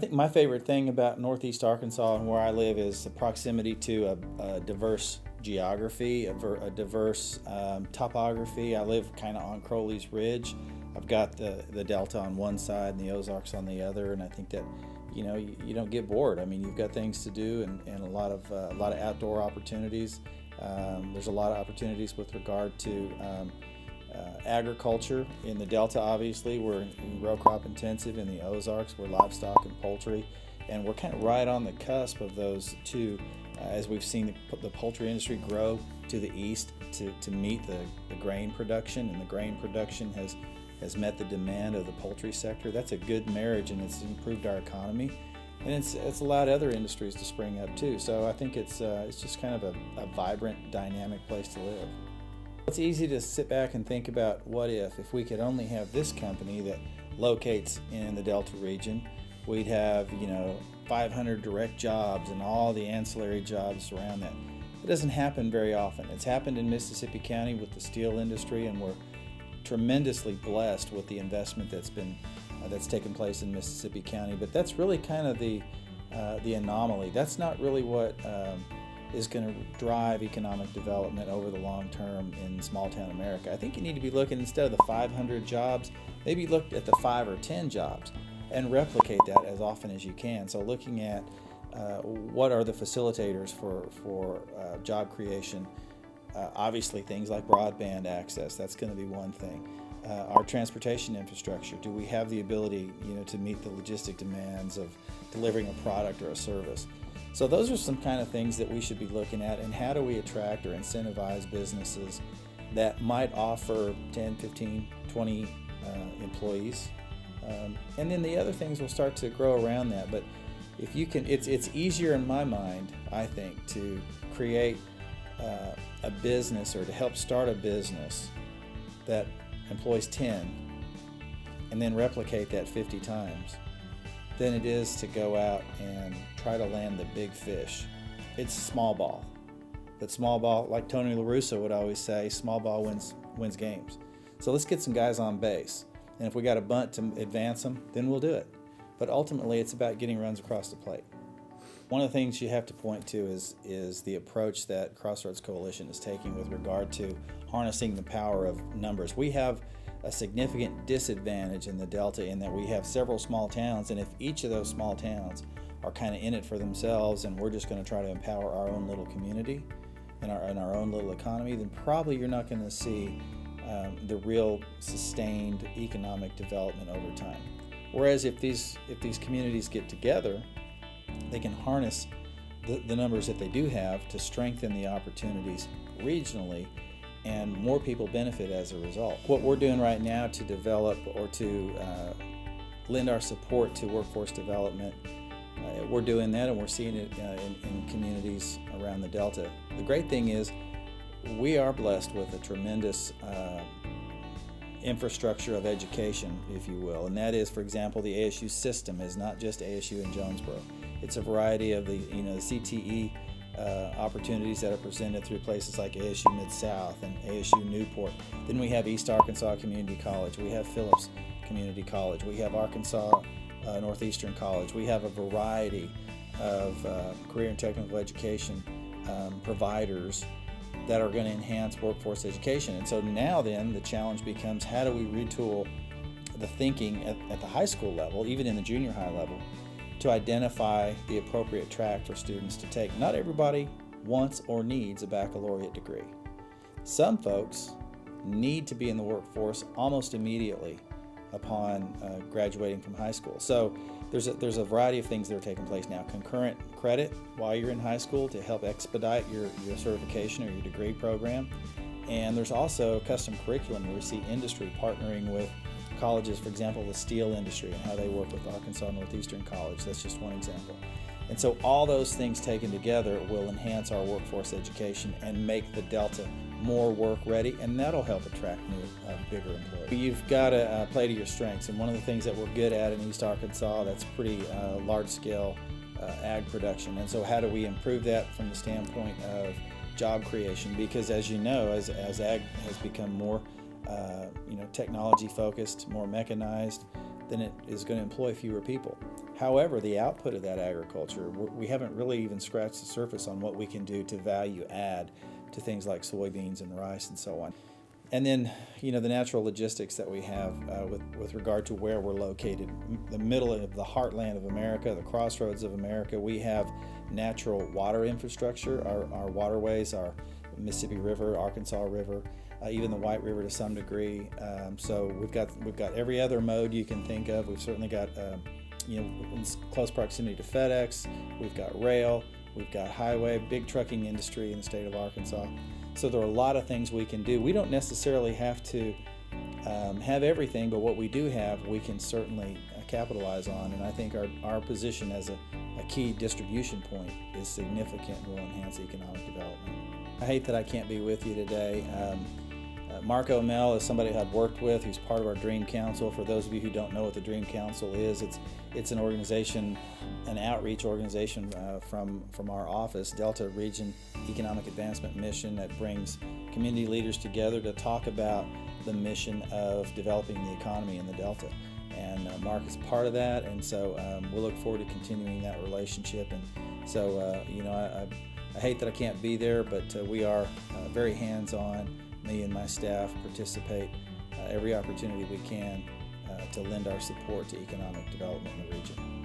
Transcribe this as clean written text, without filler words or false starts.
I think my favorite thing about Northeast Arkansas and where I live is the proximity to a diverse geography, a diverse topography. I live kind of on Crowley's Ridge. I've got the Delta on one side and the Ozarks on the other, and I think that you don't get bored. I mean, you've got things to do and a lot of outdoor opportunities. There's a lot of opportunities with regard to agriculture. In the Delta, obviously, we're row crop intensive. In the Ozarks, we're livestock and poultry, and we're kind of right on the cusp of those two as we've seen the poultry industry grow to the east to meet the grain production, and the grain production has met the demand of the poultry sector. That's a good marriage, and it's improved our economy, and it's allowed other industries to spring up too. So I think it's just kind of a vibrant, dynamic place to live. It's easy to sit back and think about what if we could only have this company that locates in the Delta region. We'd have 500 direct jobs and all the ancillary jobs around that. It doesn't happen very often. It's happened in Mississippi County with the steel industry, and we're tremendously blessed with the investment that's taken place in Mississippi County. But that's really kind of the anomaly. That's not really what is going to drive economic development over the long term in small town America. I think you need to be looking, instead of the 500 jobs, maybe look at the 5 or 10 jobs and replicate that as often as you can. So looking at what are the facilitators for job creation. Obviously things like broadband access, that's going to be one thing. Our transportation infrastructure, do we have the ability to meet the logistic demands of delivering a product or a service? So those are some kind of things that we should be looking at, and how do we attract or incentivize businesses that might offer 10, 15, 20 employees. And then the other things will start to grow around that. But if you can, it's easier in my mind, I think, to create a business or to help start a business that employs 10 and then replicate that 50 times than it is to go out and try to land the big fish. It's small ball. But small ball, like Tony La Russa would always say, small ball wins games. So let's get some guys on base. And if we got a bunt to advance them, then we'll do it. But ultimately, it's about getting runs across the plate. One of the things you have to point to is the approach that Crossroads Coalition is taking with regard to harnessing the power of numbers. We have a significant disadvantage in the Delta in that we have several small towns, and if each of those small towns are kind of in it for themselves and we're just going to try to empower our own little community and our own little economy, then probably you're not going to see the real sustained economic development over time. Whereas if these communities get together, they can harness the numbers that they do have to strengthen the opportunities regionally, and more people benefit as a result. What we're doing right now to develop or to lend our support to workforce development, we're doing that, and we're seeing it in communities around the Delta. The great thing is we are blessed with a tremendous infrastructure of education, if you will, and that is, for example, the ASU system is not just ASU in Jonesboro. It's a variety of the CTE opportunities that are presented through places like ASU Mid-South and ASU Newport. Then we have East Arkansas Community College, we have Phillips Community College, we have Arkansas Northeastern College. We have a variety of career and technical education providers that are going to enhance workforce education. And so now then the challenge becomes, how do we retool the thinking at the high school level, even in the junior high level, to identify the appropriate track for students to take. Not everybody wants or needs a baccalaureate degree. Some folks need to be in the workforce almost immediately upon graduating from high school. So there's a variety of things that are taking place now. Concurrent credit while you're in high school to help expedite your certification or your degree program. And there's also custom curriculum where we see industry partnering with colleges, for example, the steel industry and how they work with Arkansas Northeastern College. That's just one example. And so all those things taken together will enhance our workforce education and make the Delta more work ready, and that'll help attract new, bigger employees. You've got to play to your strengths, and one of the things that we're good at in East Arkansas, that's pretty large-scale ag production. And so how do we improve that from the standpoint of job creation? Because as you know, as ag has become more technology focused, more mechanized, then it is going to employ fewer people. However, the output of that agriculture, we haven't really even scratched the surface on what we can do to value add to things like soybeans and rice and so on. And then, the natural logistics that we have with regard to where we're located, the middle of the heartland of America, the crossroads of America, we have natural water infrastructure. Our waterways, our Mississippi River, Arkansas River, even the White River to some degree. So we've got every other mode you can think of. We've certainly got in close proximity to FedEx. We've got rail. We've got highway, big trucking industry in the state of Arkansas. So there are a lot of things we can do. We don't necessarily have to have everything, but what we do have, we can certainly capitalize on. And I think our position as a key distribution point is significant and will enhance economic development. I hate that I can't be with you today. Mark O'Mell is somebody I've worked with who's part of our Dream Council. For those of you who don't know what the Dream Council is, it's an organization, an outreach organization from our office, Delta Region Economic Advancement Mission, that brings community leaders together to talk about the mission of developing the economy in the Delta. And Mark is part of that, and so we'll look forward to continuing that relationship. And so, I hate that I can't be there, but we are very hands-on. Me and my staff participate every opportunity we can to lend our support to economic development in the region.